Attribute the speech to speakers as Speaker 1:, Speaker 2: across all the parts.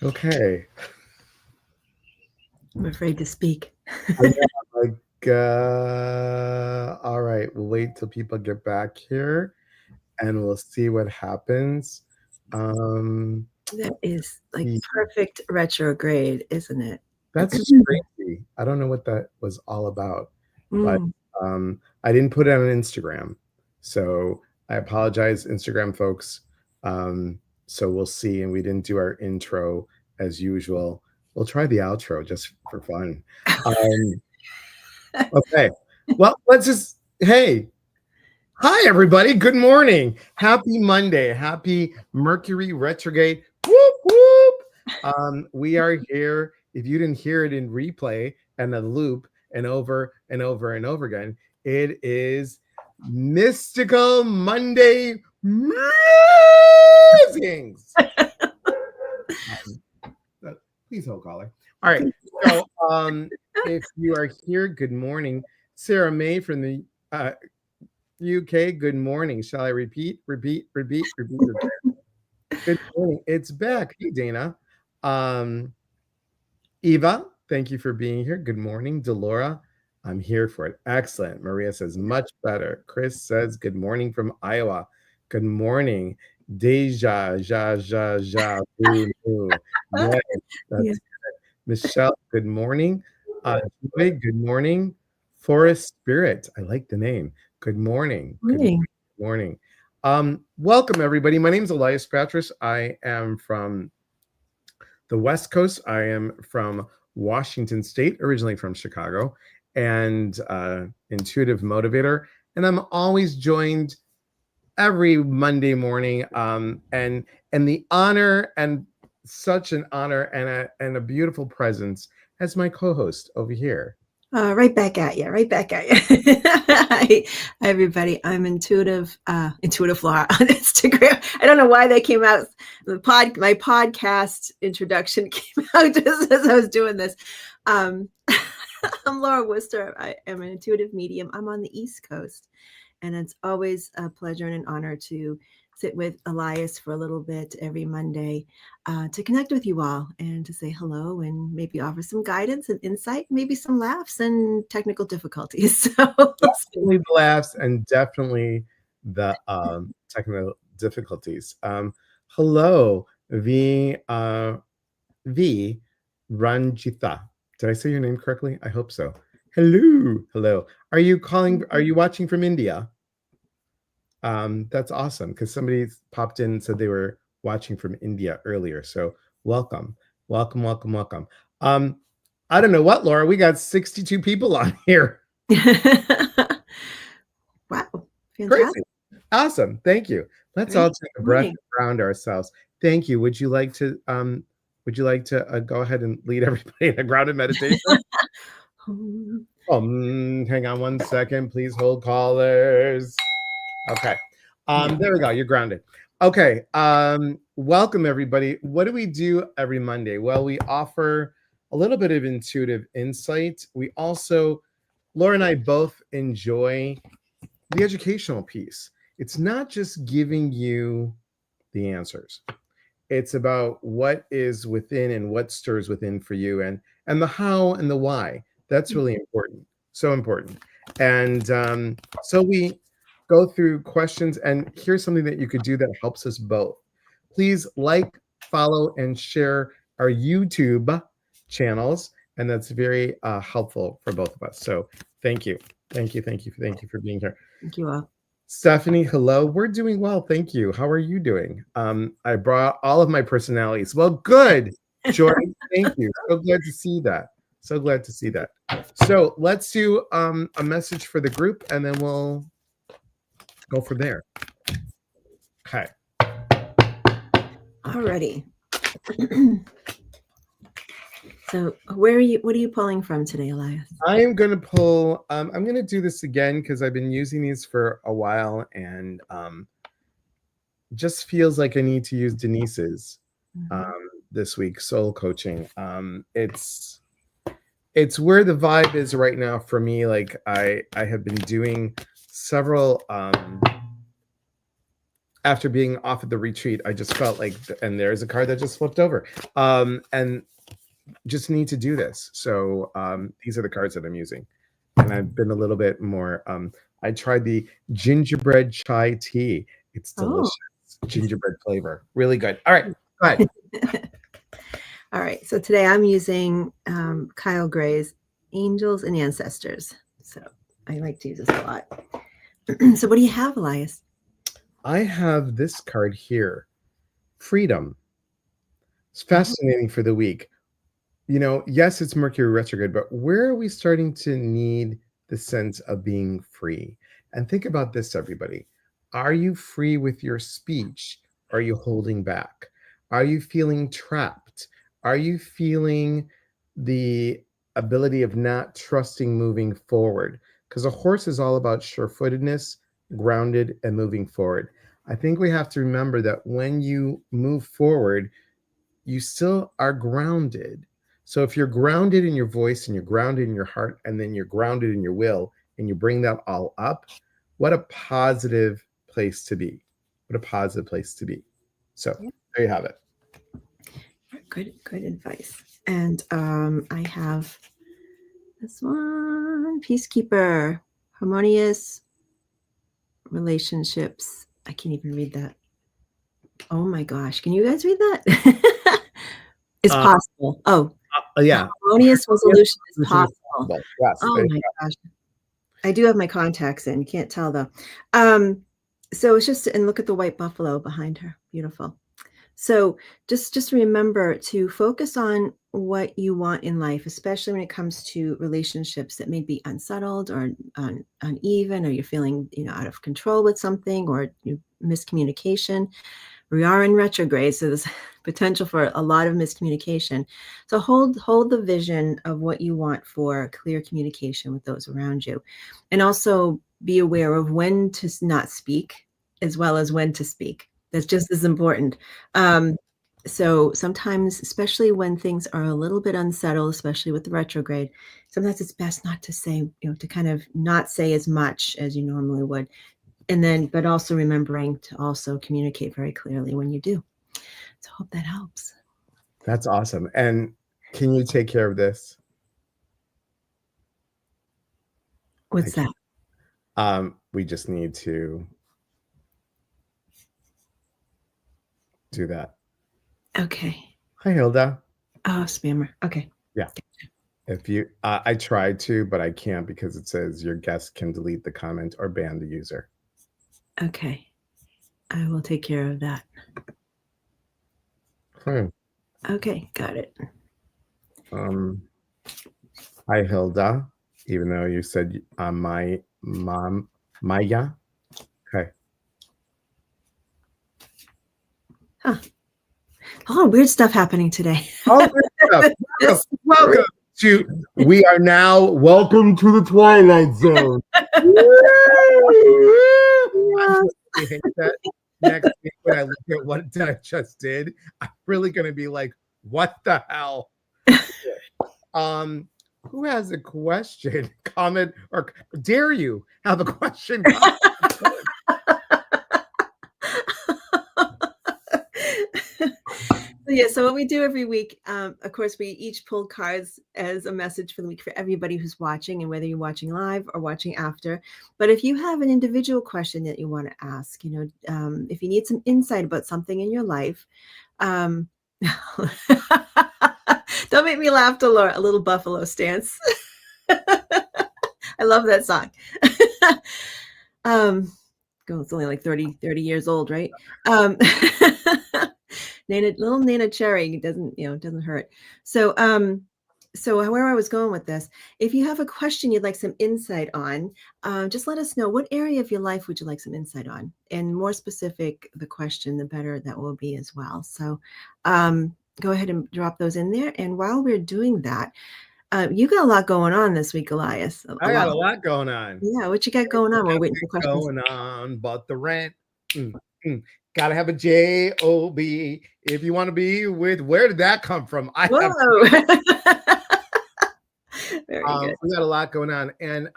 Speaker 1: Okay.
Speaker 2: I'm afraid to speak.
Speaker 1: I know, all right. We'll wait till people get back here and we'll see what happens. Um,
Speaker 2: That is like
Speaker 1: the,
Speaker 2: perfect retrograde, isn't it?
Speaker 1: that's just crazy. I don't know what that was all about, but
Speaker 2: Mm.
Speaker 1: I didn't put it on Instagram. So I apologize, Instagram folks. So we'll see. And we didn't do our intro as usual. We'll try the outro just for fun. Um, Okay. Well, hey, hi, everybody. Good morning. Happy Monday. Happy Mercury retrograde. Whoop, whoop. We are here. If you didn't hear it in replay and a loop and over and over and over again, it is Mystical Monday Musings. Please hold caller. All right. So, if you are here, good morning. Sarah May from the uh, UK, good morning. Shall I repeat? Repeat, repeat, repeat, repeat. Good morning. It's back. Hey, Dana. Um, Eva, thank you for being here. Good morning. Delora, I'm here for it. Excellent. Maria says, much better. Chris says, good morning from Iowa. Good morning. Deja, ja, ja, ja, boo, boo. Yes,
Speaker 2: Yeah.
Speaker 1: that's Michelle, good morning. Joy, good morning. Forest Spirit, I like the name. Good morning. Good
Speaker 2: Morning.
Speaker 1: morning. Welcome, everybody. My name is Elias Patras. I am from the West Coast. I am from Washington State, originally from Chicago, and intuitive motivator. And I'm always joined every Monday morning. And the honor and such an honor and a beautiful presence as my co-host over here.
Speaker 2: Right back at you. Right back at you. Hi, everybody. I'm Intuitive Laura on Instagram. I don't know why they came out. My podcast introduction came out just as I was doing this. Um, I'm Laura Worcester. I am an intuitive medium. I'm on the East Coast, and it's always a pleasure and an honor to sit with Elias for a little bit every Monday to connect with you all and to say hello and maybe offer some guidance and insight, maybe some laughs and technical difficulties. So
Speaker 1: Definitely the laughs and definitely the technical difficulties. Hello, V Ranjitha. Did I say your name correctly? I hope so. Hello, hello. Are you calling? Are you watching from India? That's awesome because somebody popped in and said they were watching from India earlier. So welcome, welcome, welcome, welcome. Um, I don't know what, Laura. We got 62 people on here.
Speaker 2: wow, fantastic.
Speaker 1: Crazy. Awesome. Thank you. Let's
Speaker 2: Great
Speaker 1: all take a breath
Speaker 2: morning.
Speaker 1: and ground ourselves. Thank you. Would you like to go ahead and lead everybody in a grounded meditation? Hang on one second. Please hold callers. Okay. There we go. You're grounded. Okay. Welcome everybody. What do we do every Monday? Well, we offer a little bit of intuitive insight. We also, Laura and I both enjoy the educational piece. It's not just giving you the answers. It's about what is within and what stirs within for you and the how and the why. That's really important. So important. And so we go through questions, and here's something that you could do that helps us both. Please like, follow, and share our YouTube channels, and that's very helpful for both of us. So thank you. Thank you, thank you, thank you for being here.
Speaker 2: Thank you all.
Speaker 1: Stephanie, hello. We're doing well, thank you. How are you doing? I brought all of my personalities. Well, good. Joy, thank you. So glad to see that. So glad to see that. So let's do a message for the group, and then we'll go from there. Okay.
Speaker 2: Alrighty. So where are you? What are you pulling from today, Elias?
Speaker 1: I am going to pull. I'm going to do this again because I've been using these for a while, and just feels like I need to use Denise's this week. Soul coaching. It's where the vibe is right now for me. Like I have been doing several after being off at the retreat, I just felt like, and there's a card that just flipped over, and just need to do this. So these are the cards that I'm using, and I've been a little bit more. I tried the gingerbread chai tea. It's delicious, gingerbread flavor, really good. All right, go ahead.
Speaker 2: All right, so today I'm using Kyle Gray's Angels and Ancestors. So I like to use this a lot. So what do you have, Elias?
Speaker 1: I have this card here, Freedom. It's fascinating for the week. You know, yes, it's Mercury retrograde, but where are we starting to need the sense of being free? And think about this, everybody. Are you free with your speech? Are you holding back? Are you feeling trapped? Are you feeling the ability of not trusting moving forward? Because a horse is all about sure-footedness, grounded, and moving forward. I think we have to remember that when you move forward, you still are grounded. So if you're grounded in your voice and you're grounded in your heart and then you're grounded in your will and you bring that all up, what a positive place to be. What a positive place to be. So there you have it.
Speaker 2: Good advice. And I have this one, Peacekeeper, Harmonious Relationships. I can't even read that. Oh my gosh. Can you guys read that? It's possible.
Speaker 1: Yeah.
Speaker 2: Harmonious resolution is possible.
Speaker 1: Yes.
Speaker 2: Oh my gosh. I do have my contacts in. You can't tell though. So it's just, and look at the white buffalo behind her. Beautiful. So just remember to focus on what you want in life, especially when it comes to relationships that may be unsettled or uneven, or you're feeling, out of control with something, or miscommunication. We are in retrograde, so there's potential for a lot of miscommunication. So hold the vision of what you want for clear communication with those around you. And also be aware of when to not speak as well as when to speak. That's just as important. So sometimes, especially when things are a little bit unsettled, especially with the retrograde, sometimes it's best not to say, to kind of not say as much as you normally would. And then, but also remembering to also communicate very clearly when you do. So I hope that helps.
Speaker 1: That's awesome. And can you take care of this?
Speaker 2: What's that?
Speaker 1: We just need to do that.
Speaker 2: Okay.
Speaker 1: Hi, Hilda.
Speaker 2: Oh, spammer. Okay.
Speaker 1: Yeah. If you, I tried to, but I can't because it says your guest can delete the comment or ban the user.
Speaker 2: Okay. I will take care of that. Okay. Got it.
Speaker 1: Hi, Hilda. Even though you said my mom, Maya. Okay.
Speaker 2: Huh. Oh, weird stuff happening today.
Speaker 1: Oh, welcome to, we are now, welcome to the Twilight Zone. I hate that. Next week when I look at what I just did, I'm really going to be like, what the hell? Who has a question, comment, or dare you have a question?
Speaker 2: So what we do every week, of course, we each pull cards as a message for the week for everybody who's watching, and whether you're watching live or watching after. But if you have an individual question that you want to ask, if you need some insight about something in your life, don't make me laugh, Delora. A little buffalo stance. I love that song. It's only like 30 years old, right? Little Nana Cherry doesn't hurt. So where I was going with this, if you have a question you'd like some insight on, just let us know. What area of your life would you like some insight on? And more specific the question, the better that will be as well. So go ahead and drop those in there. And while we're doing that, you got a lot going on this week, Elias.
Speaker 1: I got a lot going on.
Speaker 2: Yeah, what you got going on? We're waiting for questions.
Speaker 1: Going on, but the rent. Gotta have a job if you want to be with. Where did that come from?
Speaker 2: Very good.
Speaker 1: We got a lot going on, and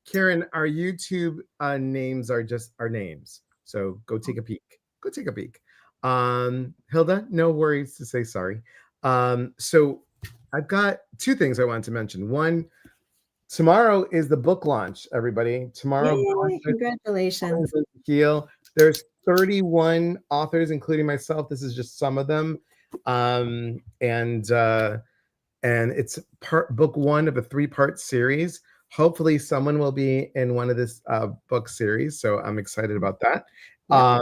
Speaker 1: Karen, our YouTube names are just our names. So go take a peek. Go take a peek. Hilda, no worries to say sorry. So I've got two things I wanted to mention. One, tomorrow is the book launch, everybody. Tomorrow,
Speaker 2: Yay, congratulations.
Speaker 1: Heal. There's 31 authors, including myself. This is just some of them. And it's book one of a 3-part series. Hopefully someone will be in one of this book series. So I'm excited about that.
Speaker 2: Yeah.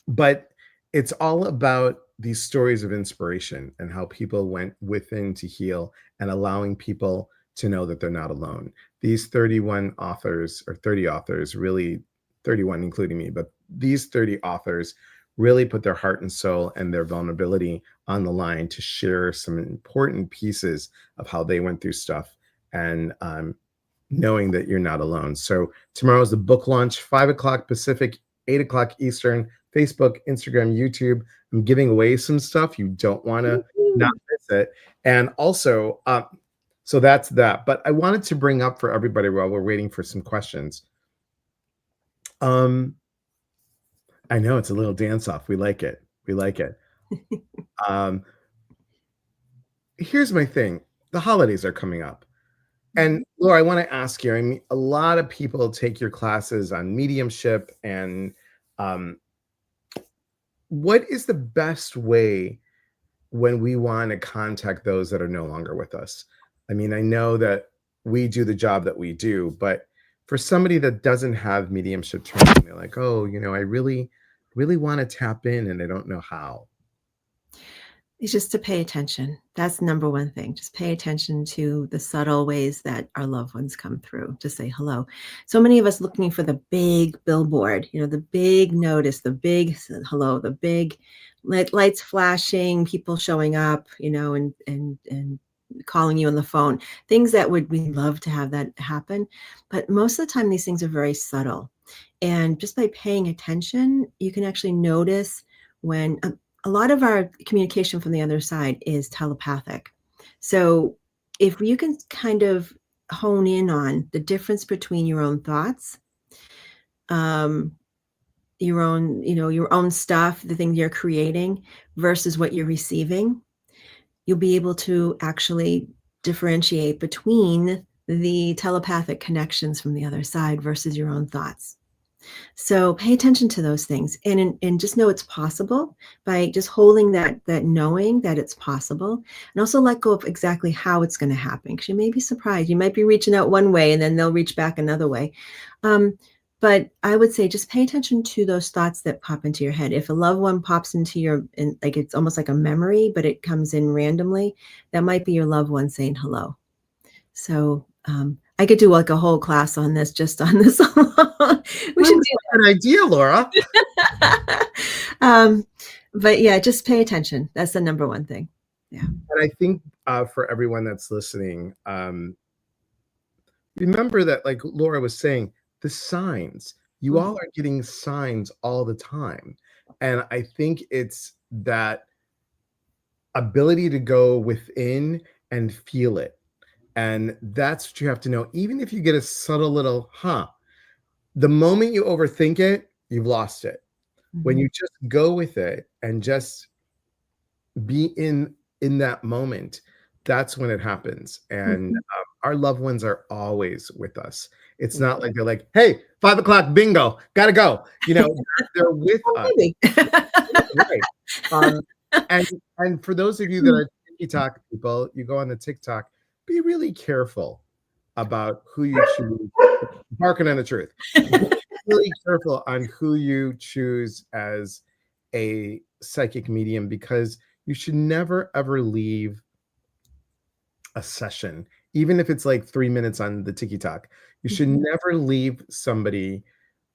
Speaker 1: But it's all about these stories of inspiration and how people went within to heal and allowing people to know that they're not alone. These 31 authors, or 30 authors, really 31 including me, but these 30 authors really put their heart and soul and their vulnerability on the line to share some important pieces of how they went through stuff, and knowing that you're not alone. So tomorrow's the book launch, 5 o'clock Pacific, 8 o'clock Eastern, Facebook, Instagram, YouTube. I'm giving away some stuff. You don't want to not miss it. And also, so that's that. But I wanted to bring up for everybody while we're waiting for some questions. I know it's a little dance off. We like it. We like it. Here's my thing. The holidays are coming up. And Laura, I want to ask you, I mean, a lot of people take your classes on mediumship, and what is the best way when we want to contact those that are no longer with us? I mean, I know that we do the job that we do, but for somebody that doesn't have mediumship training, they're like, oh, I really, really want to tap in and I don't know how.
Speaker 2: It's just to pay attention. That's the number one thing. Just pay attention to the subtle ways that our loved ones come through to say hello. So many of us looking for the big billboard, the big notice, the big hello, the big lights flashing, people showing up, and calling you on the phone, things that we love to have that happen. But most of the time, these things are very subtle. And just by paying attention, you can actually notice when a lot of our communication from the other side is telepathic. So if you can kind of hone in on the difference between your own thoughts, your own stuff, the thing you're creating versus what you're receiving, you'll be able to actually differentiate between the telepathic connections from the other side versus your own thoughts. So pay attention to those things, and just know it's possible by just holding that knowing that it's possible, and also let go of exactly how it's going to happen, because you may be surprised. You might be reaching out one way and then they'll reach back another way. But I would say just pay attention to those thoughts that pop into your head. If a loved one pops into like it's almost like a memory, but it comes in randomly, that might be your loved one saying hello. So I could do like a whole class on this, just on this. We should do
Speaker 1: an idea, Laura.
Speaker 2: But yeah, just pay attention. That's the number one thing. Yeah.
Speaker 1: And I think for everyone that's listening, remember that, like Laura was saying, the signs, you all are getting signs all the time. And I think it's that ability to go within and feel it. And that's what you have to know. Even if you get a subtle little, the moment you overthink it, you've lost it. When you just go with it and just be in that moment, that's when it happens. And our loved ones are always with us. It's not like they're like, hey, 5 o'clock bingo, gotta go. They're with us. Right. And for those of you that are TikTok people, you go on the TikTok, be really careful about who you choose. Barking on the truth. Be really careful on who you choose as a psychic medium, because you should never ever leave a session, even if it's like 3 minutes on the TikTok. You should never leave somebody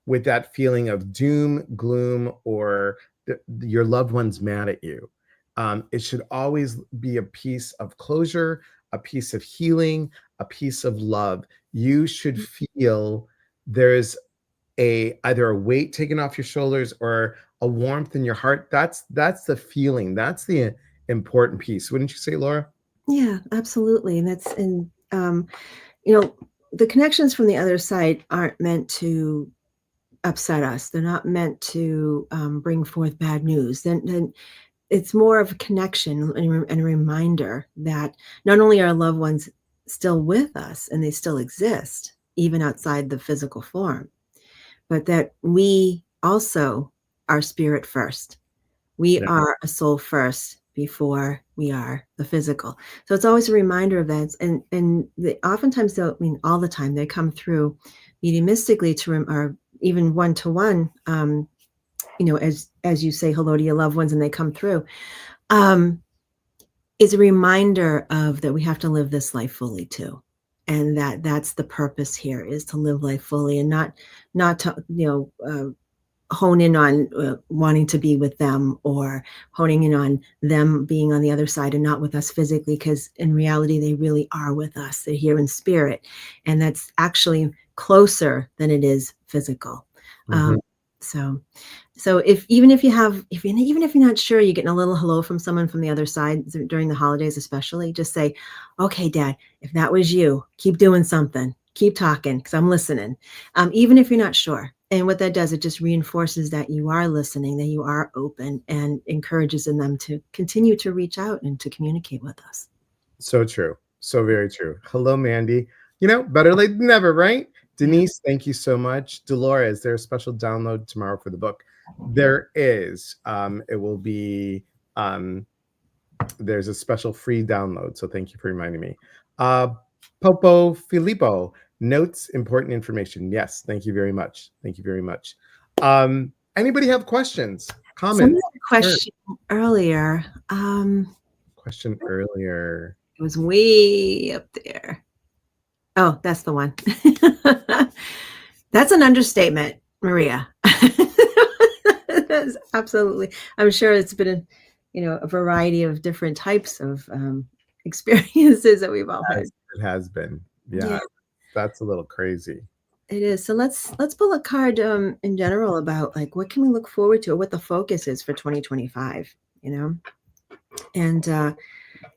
Speaker 1: with that feeling of doom, gloom, or your loved one's mad at you. It should always be a piece of closure, a piece of healing, a piece of love. You should feel there's either a weight taken off your shoulders or a warmth in your heart. That's the feeling. That's the important piece. Wouldn't you say, Laura?
Speaker 2: Yeah, absolutely. And the connections from the other side aren't meant to upset us. They're not meant to bring forth bad news. Then it's more of a connection and a reminder that not only are loved ones still with us and they still exist, even outside the physical form, but that we also are spirit first. We
Speaker 1: Yeah.
Speaker 2: are a soul first before we are the physical. So it's always a reminder of that. And oftentimes, I mean, all the time, they come through mediumistically or even one-to-one, as you say hello to your loved ones and they come through. Is a reminder of that we have to live this life fully too. And that's the purpose here, is to live life fully and not to, hone in on wanting to be with them, or honing in on them being on the other side and not with us physically, because in reality, they really are with us. They're here in spirit. And that's actually closer than it is physical.
Speaker 1: Mhm.
Speaker 2: So even if you're not sure, you're getting a little hello from someone from the other side during the holidays, especially, just say, okay, Dad, if that was you, keep doing something, keep talking, because I'm listening. Even if you're not sure. And what that does, it just reinforces that you are listening, that you are open, and encourages in them to continue to reach out and to communicate with us.
Speaker 1: So true. So very true. Hello, Mandy. Better late than never, right? Denise, thank you so much. Dolores, there's a special download tomorrow for the book. There is. It will be, there's a special free download. So thank you for reminding me. Popo Filippo, notes, important information. Yes, thank you very much. Thank you very much. Anybody have questions, comments?
Speaker 2: Someone had a question earlier.
Speaker 1: Question earlier.
Speaker 2: It was way up there. Oh, that's the one. That's an understatement, Maria. That's absolutely. I'm sure it's been a variety of different types of experiences that we've all had.
Speaker 1: It has been. Yeah. That's a little crazy.
Speaker 2: It is. So let's pull a card in general about like what can we look forward to, or what the focus is for 2025, and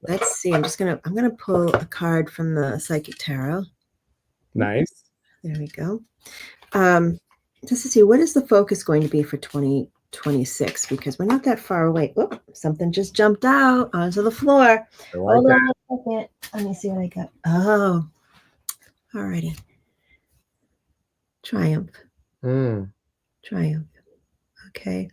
Speaker 2: let's see. I'm gonna pull a card from the Psychic Tarot.
Speaker 1: Nice.
Speaker 2: There we go. Just to see, what is the focus going to be for 2026? Because we're not that far away. Oh, something just jumped out onto the floor. Hold on a second. Let me see what I got. Oh, all righty. Triumph. Triumph. Okay.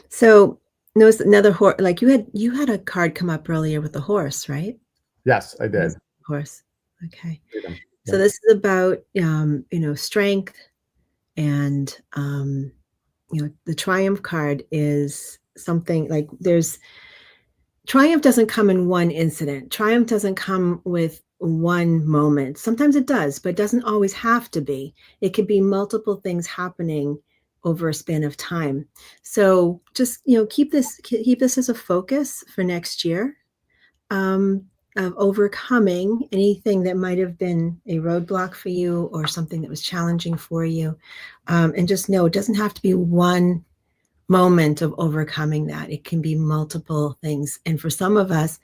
Speaker 2: So notice another horse. Like you had a card come up earlier with the horse, right?
Speaker 1: Yes, I did.
Speaker 2: Horse. Okay.
Speaker 1: Freedom.
Speaker 2: So this is about strength, and the Triumph card is something like Triumph doesn't come in one incident. Triumph doesn't come with one moment. Sometimes it does, but it doesn't always have to be. It could be multiple things happening over a span of time. So just keep this as a focus for next year, of overcoming anything that might have been a roadblock for you, or something that was challenging for you, and just know it doesn't have to be one moment of overcoming that. It can be multiple things. And for some of us,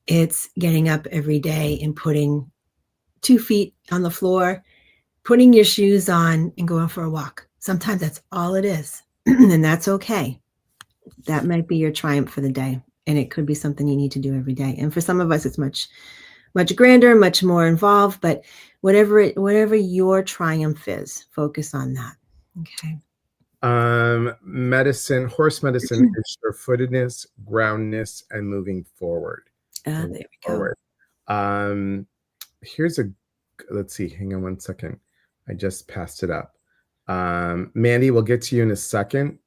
Speaker 2: it's getting up every day and putting 2 feet on the floor, putting your shoes on, and going for a walk. Sometimes that's all it is. And that's okay. That might be your triumph for the day. And it could be something you need to do every day. And for some of us, it's much, much grander, much more involved. But whatever your triumph is, focus on that. Okay.
Speaker 1: Horse medicine is sure-footedness, groundness, and moving forward.
Speaker 2: There we go.
Speaker 1: Let's see, hang on one second. I just passed it up. Mandy, we'll get to you in a second.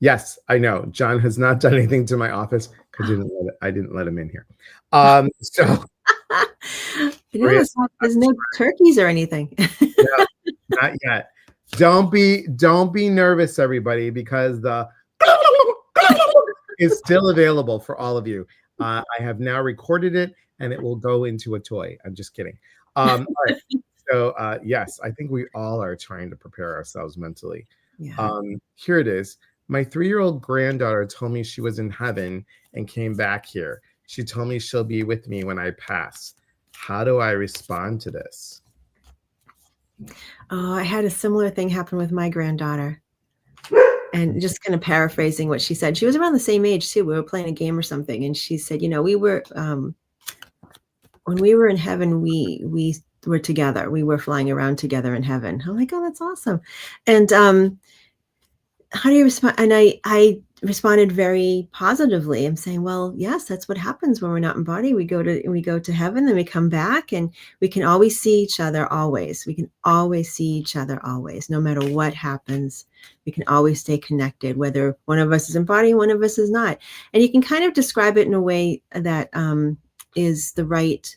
Speaker 1: Yes, I know. John has not done anything to my office because I didn't let him in here. So
Speaker 2: there's no turkeys or anything.
Speaker 1: No, not yet. Don't be nervous, everybody, because the is still available for all of you. I have now recorded it, and it will go into a toy. I'm just kidding. All right. So yes, I think we all are trying to prepare ourselves mentally.
Speaker 2: Yeah.
Speaker 1: Here it is. My 3-year-old granddaughter told me she was in heaven and came back here. She told me she'll be with me when I pass. How do I respond to this?
Speaker 2: Oh, I had a similar thing happen with my granddaughter. And just kind of paraphrasing what she said. She was around the same age too. We were playing a game or something, and she said, we were when we were in heaven, we were together. We were flying around together in heaven. I'm like, oh, that's awesome. And how do you respond? And I responded very positively. I'm saying, well, yes, that's what happens when we're not in body. We go to heaven, then we come back, and we can always see each other. Always, we can always see each other. Always, no matter what happens, we can always stay connected. Whether one of us is in body, one of us is not, and you can kind of describe it in a way that is the right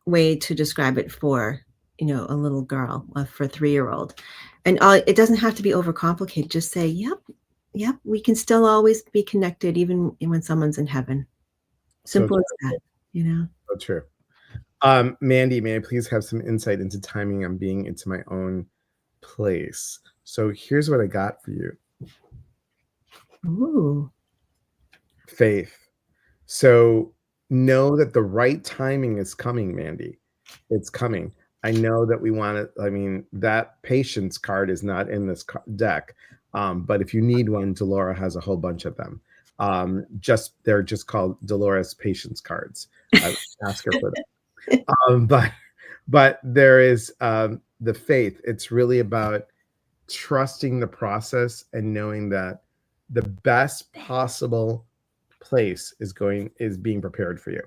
Speaker 2: way to describe it for a little girl, for a 3-year-old. And it doesn't have to be overcomplicated. Just say, yep, we can still always be connected even when someone's in heaven. Simple as that.
Speaker 1: So true. Mandy, may I please have some insight into timing on being into my own place? So here's what I got for you.
Speaker 2: Ooh.
Speaker 1: Faith. So know that the right timing is coming, Mandy. It's coming. I know that we want to, that patience card is not in this deck. But if you need one, Delora has a whole bunch of them. They're just called Dolores patience cards. Ask her for that. But there is the faith. It's really about trusting the process and knowing that the best possible place is being prepared for you.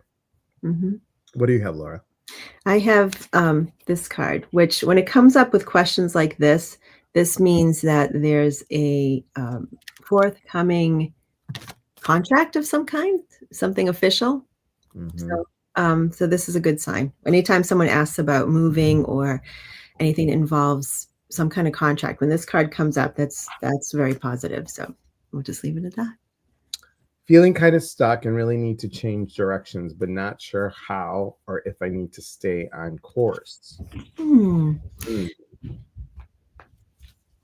Speaker 2: Mm-hmm.
Speaker 1: What do you have, Laura?
Speaker 2: I have this card, which when it comes up with questions like this means that there's a forthcoming contract of some kind, something official.
Speaker 1: Mm-hmm.
Speaker 2: So this is a good sign. Anytime someone asks about moving or anything that involves some kind of contract, when this card comes up, that's very positive. So we'll just leave it at that.
Speaker 1: Feeling kind of stuck and really need to change directions, but not sure how or if I need to stay on course.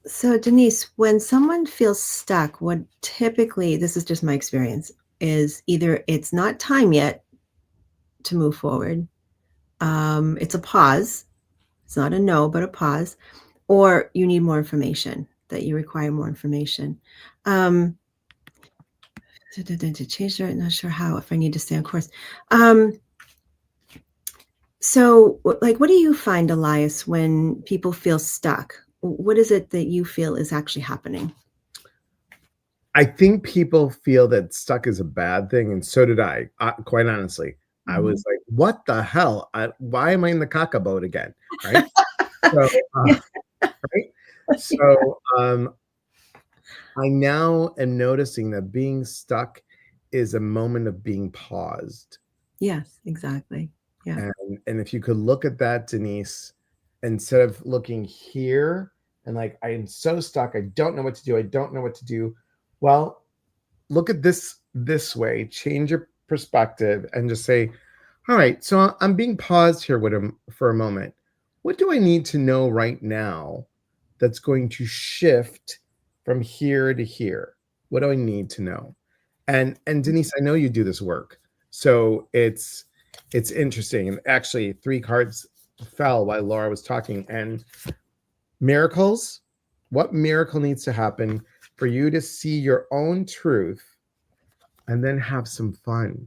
Speaker 2: So Denise, when someone feels stuck, what typically, this is just my experience, is either it's not time yet to move forward. It's a pause. It's not a no, but a pause. Or you need more information, that you require more information. To change it, not sure how, if I need to stay on course. So like, what do you find, Elias, when people feel stuck? What is it that you feel is actually happening?
Speaker 1: I think people feel that stuck is a bad thing, and so did I. Quite honestly, mm-hmm. I was like, "What the hell? Why am I in the caca boat again?" Right? So I now am noticing that being stuck is a moment of being paused.
Speaker 2: Yes, exactly. Yeah.
Speaker 1: And if you could look at that, Denise, instead of looking here and like, I am so stuck, I don't know what to do. I don't know what to do. Well, look at this way, change your perspective and just say, all right, so I'm being paused here for a moment. What do I need to know right now that's going to shift from here to here? What do I need to know? And Denise, I know you do this work. So it's interesting. And actually 3 cards fell while Laura was talking. And miracles, what miracle needs to happen for you to see your own truth and then have some fun?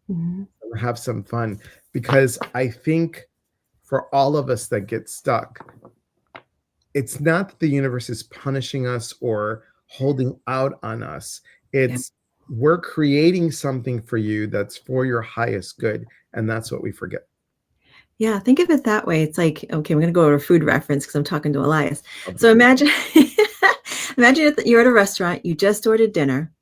Speaker 1: Mm-hmm. Have some fun. Because I think for all of us that get stuck, it's not that the universe is punishing us or holding out on us. It's we're creating something for you that's for your highest good. And that's what we forget.
Speaker 2: Yeah, think of it that way. It's like, okay, I'm going to go over a food reference because I'm talking to Elias. So imagine you're at a restaurant, you just ordered dinner,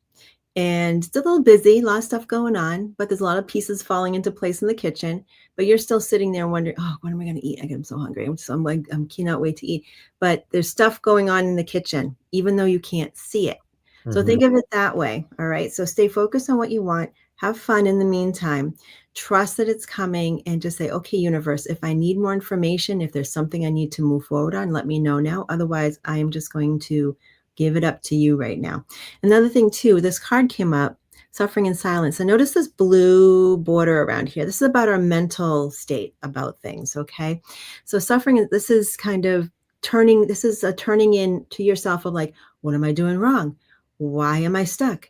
Speaker 2: and it's a little busy, a lot of stuff going on, but there's a lot of pieces falling into place in the kitchen. But you're still sitting there wondering, oh, what am I going to eat? I'm so hungry. I cannot wait to eat. But there's stuff going on in the kitchen, even though you can't see it. Mm-hmm. So think of it that way. All right. So stay focused on what you want. Have fun in the meantime. Trust that it's coming and just say, okay, universe, if I need more information, if there's something I need to move forward on, let me know now. Otherwise, I am just going to give it up to you right now. Another thing too, this card came up Suffering in silence. And notice this blue border around here. This is about our mental state about things, okay? So suffering, this is kind of turning, this is a turning in to yourself of like, what am I doing wrong? Why am I stuck?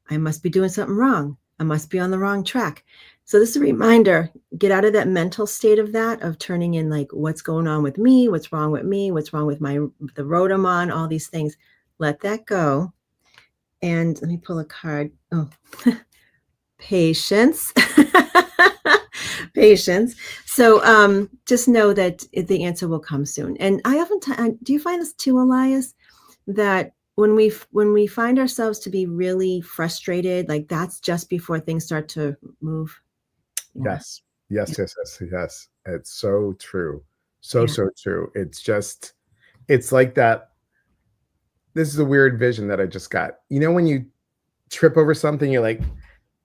Speaker 2: I must be doing something wrong. I must be on the wrong track. So this is a reminder, get out of that mental state of that, of turning in like, what's going on with me? What's wrong with me? What's wrong with the road I'm on? All these things. Let that go. And let me pull a card. Oh, patience. Patience. So just know that the answer will come soon. And I often do you find this too, Elias, that when we find ourselves to be really frustrated, like that's just before things start to move?
Speaker 1: Yes.
Speaker 2: Yeah.
Speaker 1: Yes. It's so true. So
Speaker 2: Yeah.
Speaker 1: true. It's like that. This is a weird vision that I just got. You know, when you trip over something, you're like,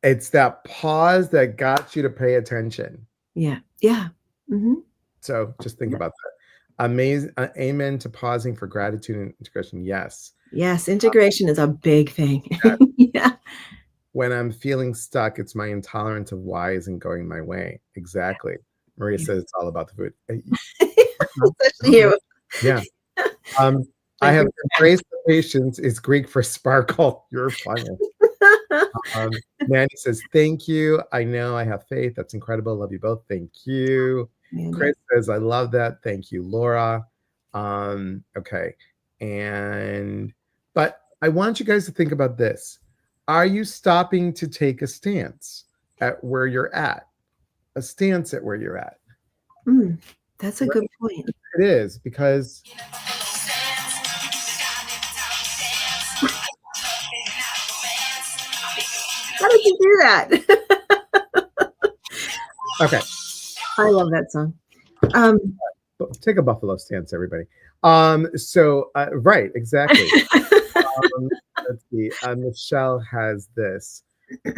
Speaker 1: it's that pause that got you to pay attention.
Speaker 2: Yeah. Yeah. Mm-hmm.
Speaker 1: So just think about that. Amazing. Amen to pausing for gratitude and integration. Yes.
Speaker 2: Yes. Integration is a big thing.
Speaker 1: Yes.
Speaker 2: Yeah.
Speaker 1: When I'm feeling stuck, it's my intolerance of why isn't going my way. Exactly. Maria
Speaker 2: Yeah.
Speaker 1: says it's all about the food.
Speaker 2: Especially you.
Speaker 1: Yeah. I
Speaker 2: Like
Speaker 1: have embraced the patience. It's Greek for sparkle. You're funny. Mandy says, thank you. I know I have faith. That's incredible. Love you both. Thank you.
Speaker 2: Mandy.
Speaker 1: Chris says, I love that. Thank you, Laura. Okay. But I want you guys to think about this. Are you stopping to take a stance at where you're at? A stance at where you're at?
Speaker 2: That's a good point.
Speaker 1: It is, because
Speaker 2: how did you do that?
Speaker 1: okay.
Speaker 2: I love that song.
Speaker 1: Take a buffalo stance, everybody. Right, exactly. Let's see. Michelle has this.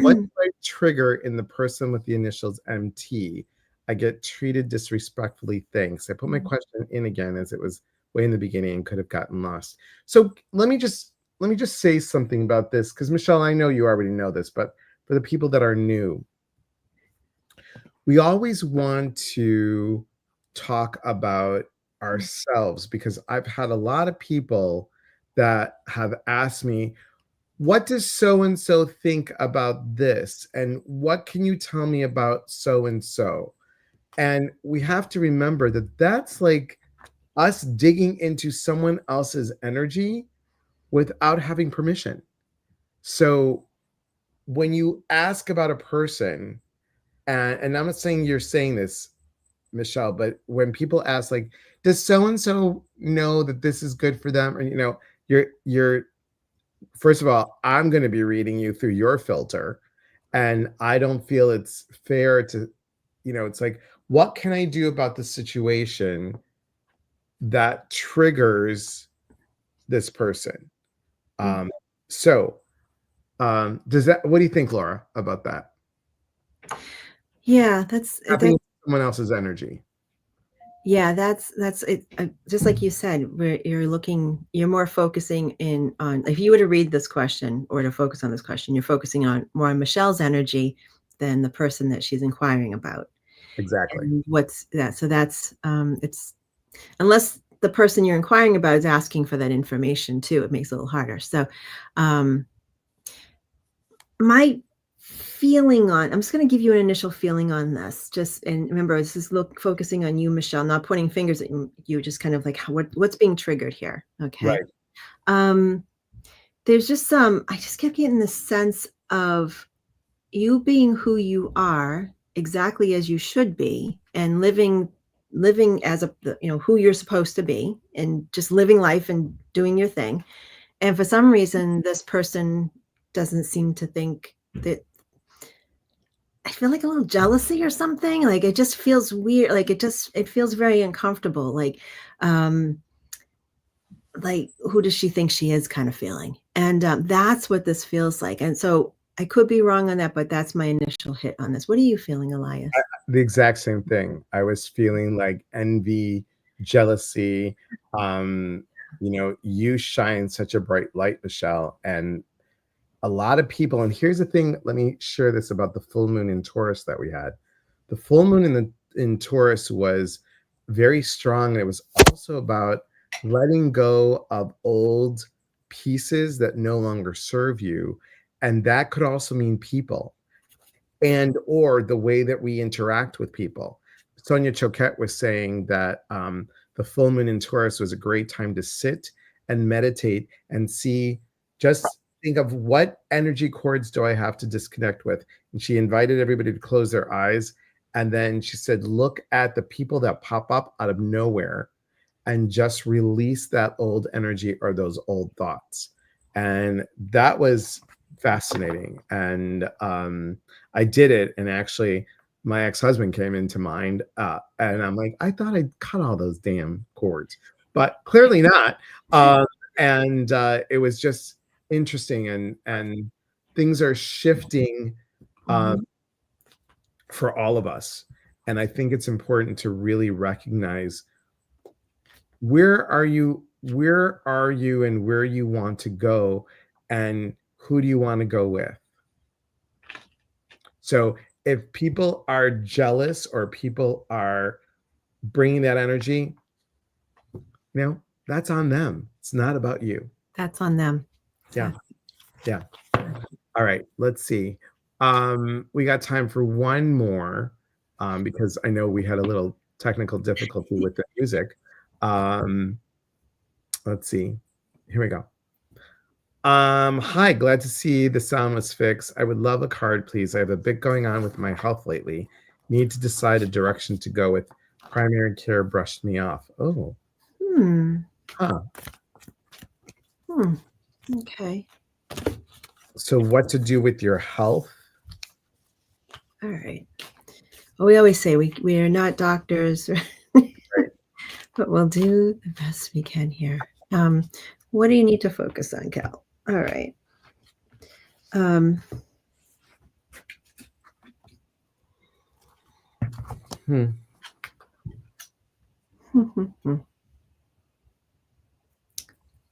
Speaker 1: What do I trigger in the person with the initials MT? I get treated disrespectfully. Thanks. I put my question in again as it was way in the beginning and could have gotten lost. So let me just say something about this, because Michelle, I know you already know this, but for the people that are new, we always want to talk about ourselves, because I've had a lot of people that have asked me, what does so and so think about this? And what can you tell me about so and so? And we have to remember that that's like us digging into someone else's energy without having permission. So when you ask about a person, and I'm not saying you're saying this, Michelle, but when people ask, like, does so and so know that this is good for them? Or, you're first of all, I'm going to be reading you through your filter, and I don't feel it's fair to, it's like, what can I do about the situation that triggers this person? So does that, what do you think, Laura, about that?
Speaker 2: Yeah, that's
Speaker 1: someone else's energy.
Speaker 2: Yeah, that's it. Just like you said, where you're more focusing in on, if you were to read this question or to focus on this question, you're focusing on more on Michelle's energy than the person that she's inquiring about.
Speaker 1: Exactly.
Speaker 2: And what's that? So that's it's, unless the person you're inquiring about is asking for that information too, it makes it a little harder. So my feeling on, I'm just going to give you an initial feeling on this, and remember, this is focusing on you, Michelle, not pointing fingers at you, just kind of like what's being triggered here. Okay.
Speaker 1: Right.
Speaker 2: There's just I just kept getting this sense of you being who you are, exactly as you should be, and living as who you're supposed to be, and just living life and doing your thing. And for some reason, this person doesn't seem to think that. I feel like a little jealousy or something. Like it just feels weird. Like it feels very uncomfortable. Like who does she think she is, kind of feeling. And that's what this feels like. And so I could be wrong on that, but that's my initial hit on this. What are you feeling, Elias?
Speaker 1: The exact same thing. I was feeling like envy, jealousy. You shine such a bright light, Michelle, and a lot of people, and here's the thing, let me share this about the full moon in Taurus that we had. The full moon in Taurus was very strong. And it was also about letting go of old pieces that no longer serve you. And that could also mean people and or the way that we interact with people. Sonia Choquette was saying that the full moon in Taurus was a great time to sit and meditate and see, just think of what energy cords do I have to disconnect with. And she invited everybody to close their eyes. And then she said, look at the people that pop up out of nowhere and just release that old energy or those old thoughts. And that was fascinating. And I did it. And actually, my ex-husband came into mind. And I'm like, I thought I'd cut all those damn cords, but clearly not. And it was just interesting. And things are shifting for all of us. And I think it's important to really recognize where are you and where you want to go and who do you want to go with. So if people are jealous or people are bringing that energy, that's on them. It's not about you.
Speaker 2: That's on them.
Speaker 1: Yeah. All right, let's see. We got time for one more because I know we had a little technical difficulty with the music. Let's see. Here we go. Hi, glad to see the sound was fixed. I would love a card, please. I have a bit going on with my health lately. Need to decide a direction to go with. Primary care brushed me off. Oh.
Speaker 2: Okay.
Speaker 1: So what to do with your health?
Speaker 2: All right. Well, we always say we are not doctors, right? But we'll do the best we can here. What do you need to focus on, Cal? All right.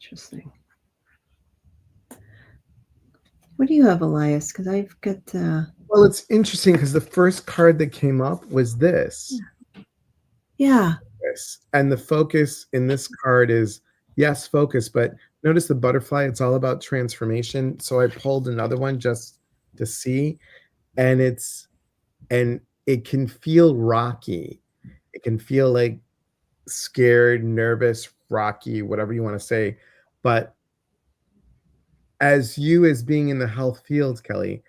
Speaker 2: Interesting. What do you have, Elias? Because I've got.
Speaker 1: Well, it's interesting because the first card that came up was this.
Speaker 2: Yeah.
Speaker 1: And the focus in this card is, yes, focus, but notice the butterfly, it's all about transformation. So I pulled another one just to see, and it can feel rocky. It can feel like scared, nervous, rocky, whatever you want to say. But as being in the health field, Kelly,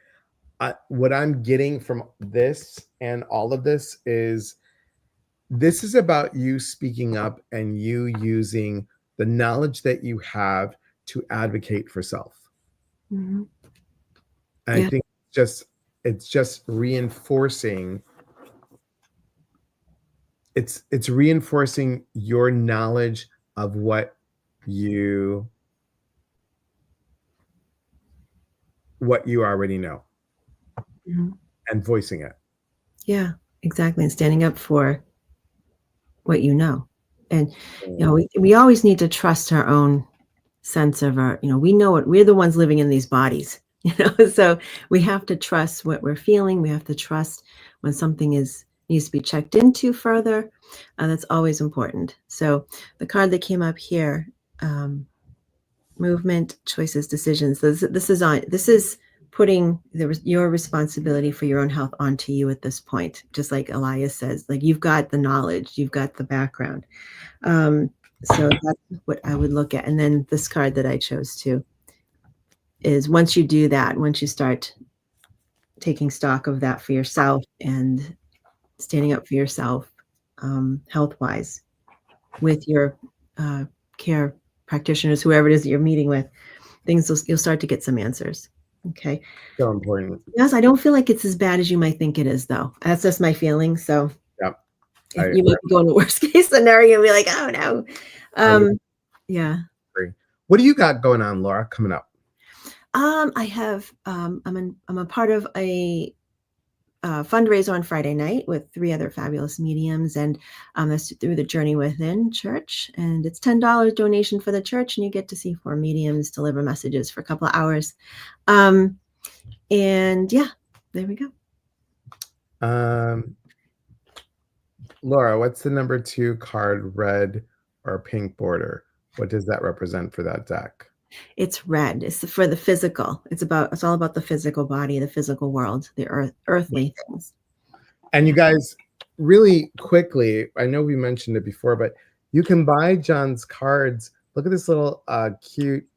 Speaker 1: what I'm getting from this and all of this is about you speaking up and you using the knowledge that you have to advocate for self. And I think it's just reinforcing. It's reinforcing your knowledge of what you already know and voicing it.
Speaker 2: Yeah, exactly. And standing up for what you know. And, we always need to trust our own sense of our, we know what we're the ones living in these bodies, so we have to trust what we're feeling. We have to trust when something needs to be checked into further. And that's always important. So the card that came up here, movement, choices, decisions. This is putting your responsibility for your own health onto you at this point. Just like Elias says, like you've got the knowledge, you've got the background. So that's what I would look at. And then this card that I chose too is once you do that, once you start taking stock of that for yourself and standing up for yourself, health-wise, with your care practitioners, whoever it is that you're meeting with, you'll start to get some answers. Okay.
Speaker 1: So important.
Speaker 2: Yes, I don't feel like it's as bad as you might think it is, though. That's just my feeling. So you might go in the worst case scenario and be like, oh no. Yeah.
Speaker 1: What do you got going on, Laura, coming up?
Speaker 2: I have I'm a part of a fundraiser on Friday night with 3 other fabulous mediums, and that's through the Journey Within Church. And it's $10 donation for the church, and you get to see 4 mediums deliver messages for a couple of hours. And yeah, there we go.
Speaker 1: Laura, what's the number 2 card, red or pink border? What does that represent for that deck?
Speaker 2: It's red. It's for the physical. It's all about the physical body, the physical world, the earthly things.
Speaker 1: And you guys, really quickly, I know we mentioned it before, but you can buy John's cards. Look at this little cute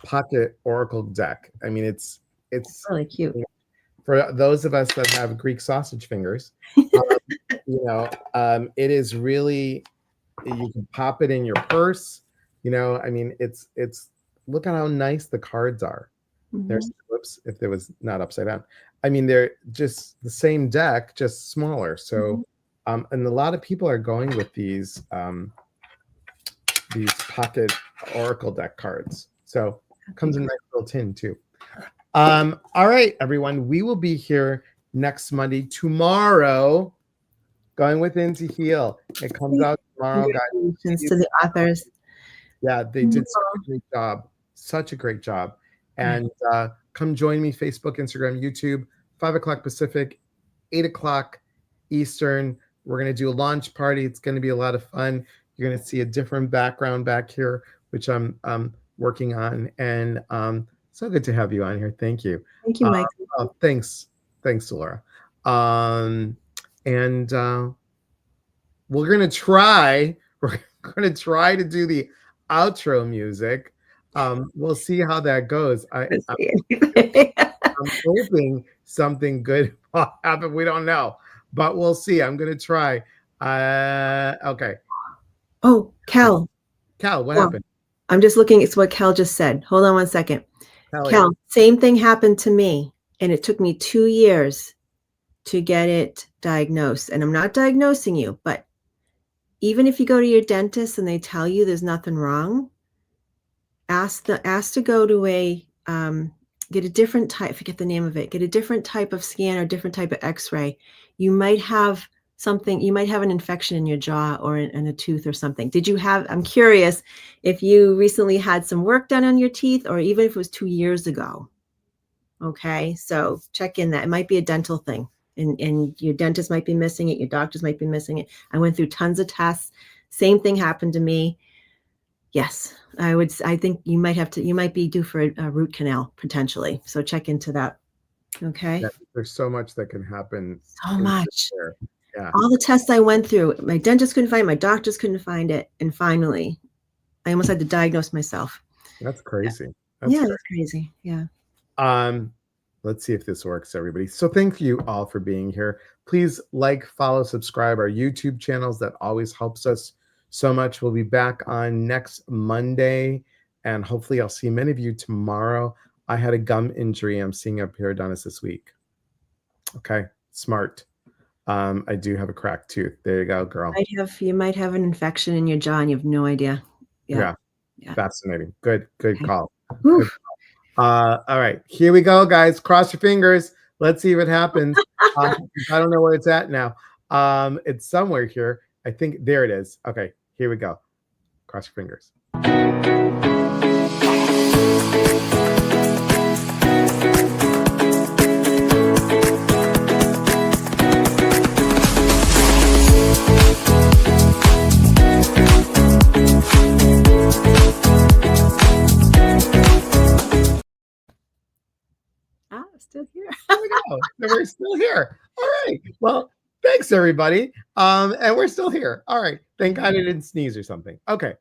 Speaker 1: pocket oracle deck. I mean, it's
Speaker 2: really cute.
Speaker 1: For those of us that have Greek sausage fingers. It is really, you can pop it in your purse. I mean, it's look at how nice the cards are. Mm-hmm. There's, whoops, if there was not upside down. I mean, they're just the same deck, just smaller. So, and a lot of people are going with these pocket oracle deck cards. So comes in a nice little tin too. All right, everyone, we will be here next Monday. Tomorrow, Going Within to Heal. It comes out tomorrow, guys.
Speaker 2: Congratulations to the authors.
Speaker 1: Yeah, they did such a great job. Such a great job. And come join me, Facebook, Instagram, YouTube, 5 o'clock Pacific, 8 o'clock Eastern. We're going to do a launch party. It's going to be a lot of fun. You're going to see a different background back here, which I'm working on. And so good to have you on here. Thank you.
Speaker 2: Thank you, Mike.
Speaker 1: Thanks, Laura. And we're going to try to do the outro music. We'll see how that goes. I'm hoping something good will happen. We don't know, but we'll see. I'm going to try. Okay.
Speaker 2: Oh, Cal,
Speaker 1: what happened?
Speaker 2: I'm just looking at what Cal just said. Hold on one second. Cal, same thing happened to me, and it took me 2 years to get it diagnosed. And I'm not diagnosing you, but even if you go to your dentist and they tell you there's nothing wrong, ask to go to get a different type, forget the name of it, get a different type of scan or different type of x-ray. You might have something, you might have an infection in your jaw or in a tooth or something. I'm curious if you recently had some work done on your teeth, or even if it was 2 years ago. Okay, so check in that. It might be a dental thing. And your dentist might be missing it. Your doctors might be missing it. I went through tons of tests. Same thing happened to me. Yes, I think you might be due for a root canal potentially. So check into that. Okay.
Speaker 1: Yeah, there's so much that can happen.
Speaker 2: So much.
Speaker 1: Yeah.
Speaker 2: All the tests I went through, my dentist couldn't find it, my doctors couldn't find it. And finally, I almost had to diagnose myself.
Speaker 1: That's crazy.
Speaker 2: That's crazy. Yeah.
Speaker 1: Let's see if this works, everybody. So thank you all for being here. Please follow, subscribe our YouTube channels. That always helps us so much. We'll be back on next Monday, and hopefully I'll see many of you tomorrow. I had a gum injury. I'm seeing a periodontist this week. Okay, smart. I do have a cracked tooth. There you go, girl.
Speaker 2: You might have an infection in your jaw and you have no idea. Yeah.
Speaker 1: Fascinating. Good call. Good call. All right, here we go, guys. Cross your fingers. Let's see what happens. I don't know where it's at now. It's somewhere here. I think there it is. Okay, here we go. Cross your fingers.
Speaker 2: Still here.
Speaker 1: There we go. We're still here. All right. Well, thanks everybody. And we're still here. All right. Thank God I didn't sneeze or something. Okay.